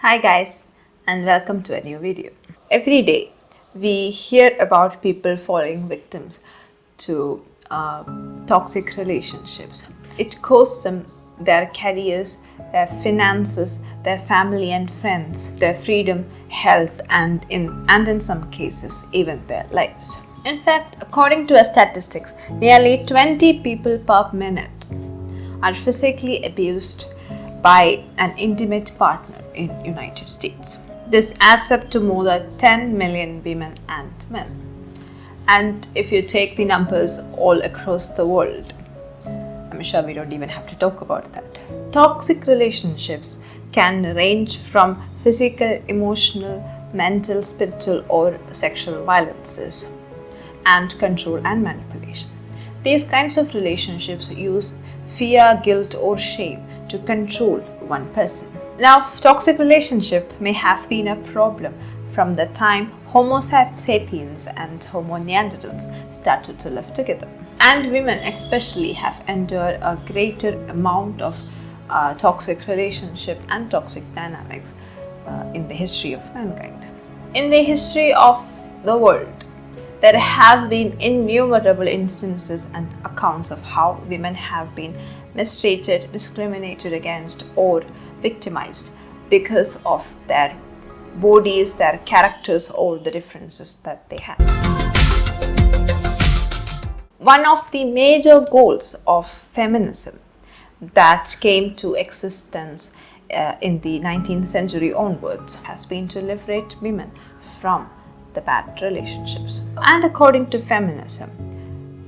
Hi guys, and welcome to a new video. Every day we hear about people falling victims to toxic relationships. It costs them their careers, their finances, their family and friends, their freedom, health, and in some cases even their lives. In fact, according to statistics, nearly 20 people per minute are physically abused by an intimate partner in United States. This adds up to more than 10 million women and men. And if you take the numbers all across the world, I'm sure we don't even have to talk about that. Toxic relationships can range from physical, emotional, mental, spiritual, or sexual violences, and control and manipulation. These kinds of relationships use fear, guilt, or shame to control one person. Now, toxic relationship may have been a problem from the time Homo sapiens and Homo neanderthals started to live together. And women especially have endured a greater amount of toxic relationship and toxic dynamics in the history of mankind. In the history of the world, there have been innumerable instances and accounts of how women have been mistreated, discriminated against, or victimized because of their bodies, their characters, or the differences that they have. One of the major goals of feminism that came to existence in the 19th century onwards has been to liberate women from the bad relationships. And according to feminism,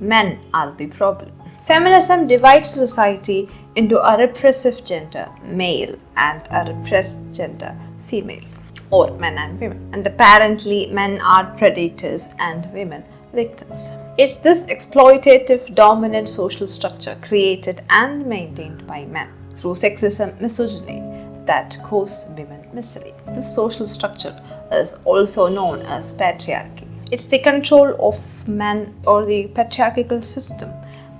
men are the problem. Feminism divides society into a repressive gender, male, and a repressed gender, female, or men and women. And apparently, men are predators and women victims. It's this exploitative, dominant social structure created and maintained by men through sexism, misogyny that cause women misery. This social structure is also known as patriarchy. It's the control of men, or the patriarchal system,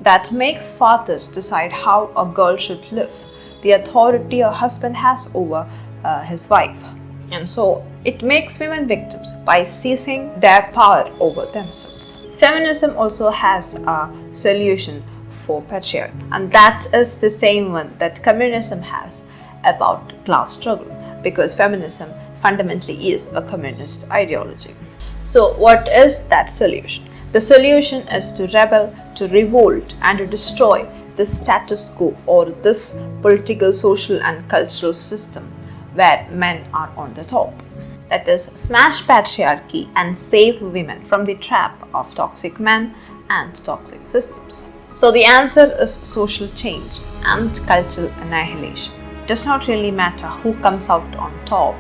that makes fathers decide how a girl should live, the authority a husband has over his wife. And so it makes women victims by seizing their power over themselves. Feminism also has a solution for patriarchy, and that is the same one that communism has about class struggle, because feminism fundamentally is a communist ideology. So what is that solution? The solution is to rebel, to revolt, and to destroy this status quo, or this political, social, and cultural system where men are on the top. That is, smash patriarchy and save women from the trap of toxic men and toxic systems. So the answer is social change and cultural annihilation. It does not really matter who comes out on top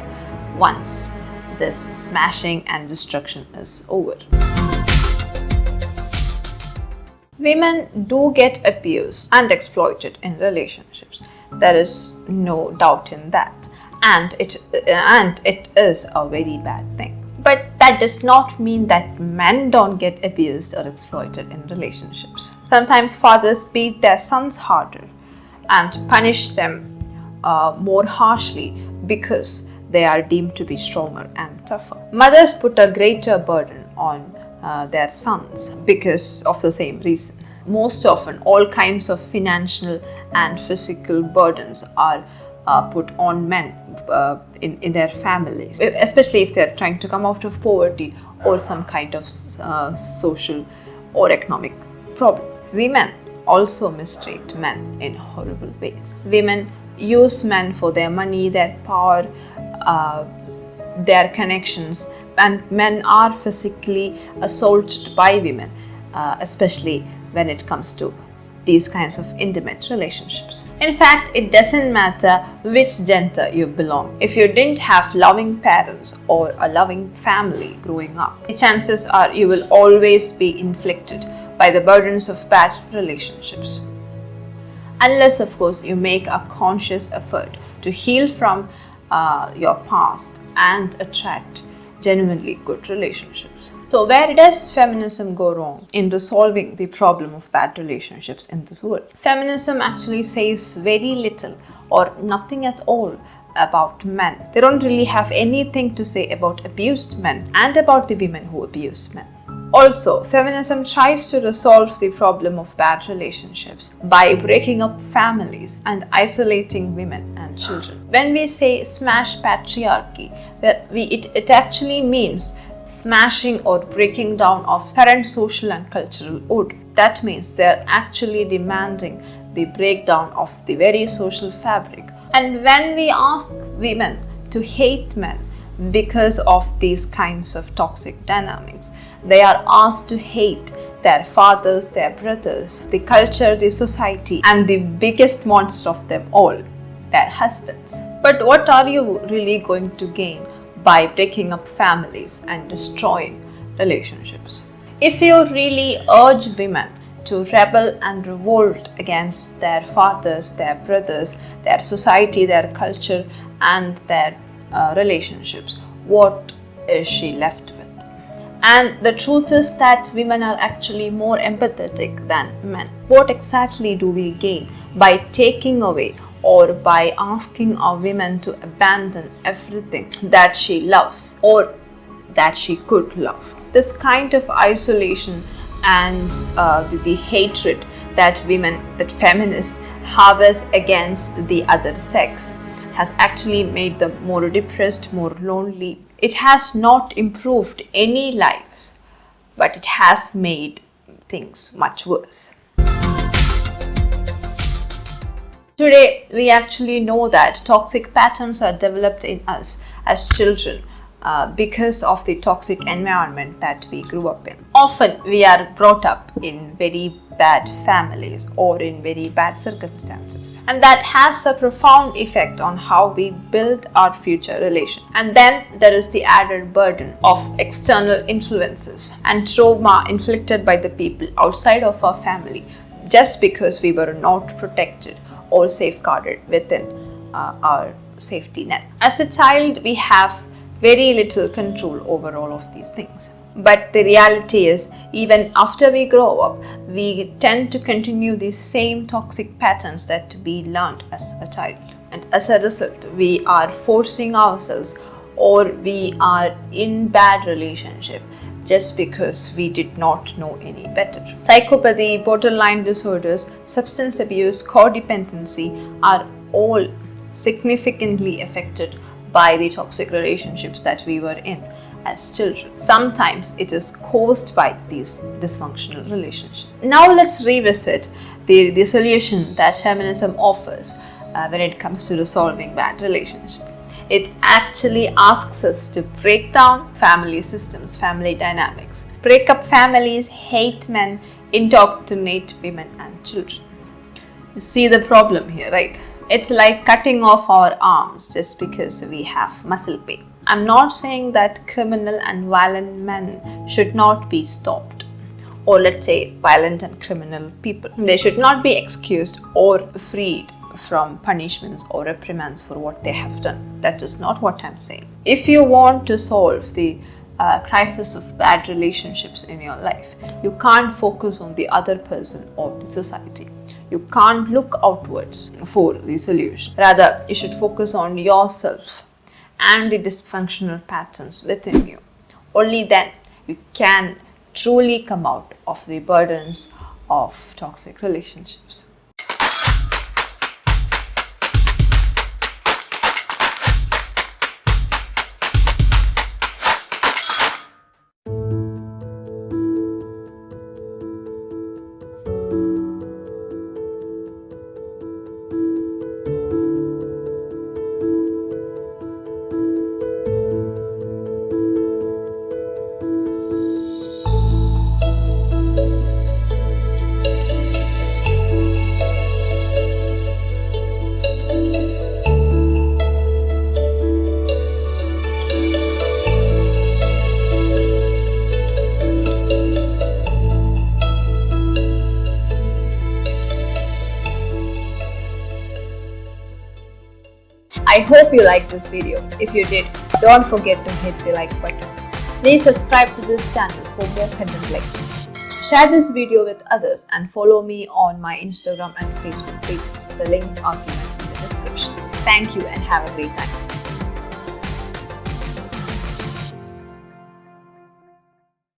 once this smashing and destruction is over. Women do get abused and exploited in relationships. There is no doubt in that. And it is a very bad thing. But that does not mean that men don't get abused or exploited in relationships. Sometimes fathers beat their sons harder and punish them more harshly because they are deemed to be stronger and tougher. Mothers put a greater burden on their sons because of the same reason. Most often, all kinds of financial and physical burdens are put on men in their families, especially if they're trying to come out of poverty or some kind of social or economic problem. Women also mistreat men in horrible ways. Women use men for their money, their power, their connections, and men are physically assaulted by women, especially when it comes to these kinds of intimate relationships. In fact, it doesn't matter which gender you belong. If you didn't have loving parents or a loving family growing up, the chances are you will always be inflicted by the burdens of bad relationships. Unless, of course, you make a conscious effort to heal from your past and attract genuinely good relationships. So where does feminism go wrong in resolving the problem of bad relationships in this world? Feminism actually says very little or nothing at all about men. They don't really have anything to say about abused men and about the women who abuse men. Also, feminism tries to resolve the problem of bad relationships by breaking up families and isolating women and children. When we say smash patriarchy, it actually means smashing or breaking down of current social and cultural order. That means they're actually demanding the breakdown of the very social fabric. And when we ask women to hate men because of these kinds of toxic dynamics, they are asked to hate their fathers, their brothers, the culture, the society, and the biggest monster of them all, their husbands. But what are you really going to gain by breaking up families and destroying relationships? If you really urge women to rebel and revolt against their fathers, their brothers, their society, their culture, and their relationships, what is she left with? And the truth is that women are actually more empathetic than men. What exactly do we gain by taking away or by asking our women to abandon everything that she loves or that she could love? This kind of isolation and the hatred that feminists harvest against the other sex has actually made them more depressed, more lonely. It has not improved any lives, but it has made things much worse. Today, we actually know that toxic patterns are developed in us as children because of the toxic environment that we grew up in. Often, we are brought up in very bad families or in very bad circumstances, and that has a profound effect on how we build our future relation. And then there is the added burden of external influences and trauma inflicted by the people outside of our family just because we were not protected or safeguarded within our safety net. As a child, we have very little control over all of these things. But the reality is, even after we grow up, we tend to continue these same toxic patterns that we learned as a child. And as a result, we are forcing ourselves or we are in bad relationship just because we did not know any better. Psychopathy, borderline disorders, substance abuse, codependency are all significantly affected by the toxic relationships that we were in as children. Sometimes it is caused by these dysfunctional relationships. Now let's revisit the solution that feminism offers when it comes to resolving bad relationships. It actually asks us to break down family systems, family dynamics, break up families, hate men, indoctrinate women and children. You see the problem here, right? It's like cutting off our arms just because we have muscle pain. I'm not saying that criminal and violent men should not be stopped, or let's say violent and criminal people. They should not be excused or freed from punishments or reprimands for what they have done. That is not what I'm saying. If you want to solve the crisis of bad relationships in your life, you can't focus on the other person or the society. You can't look outwards for the solution. Rather, you should focus on yourself and the dysfunctional patterns within you. Only then you can truly come out of the burdens of toxic relationships. I hope you liked this video. If you did, don't forget to hit the like button. Please subscribe to this channel for more content like this. Share this video with others and follow me on my Instagram and Facebook pages. The links are given in the description. Thank you and have a great time.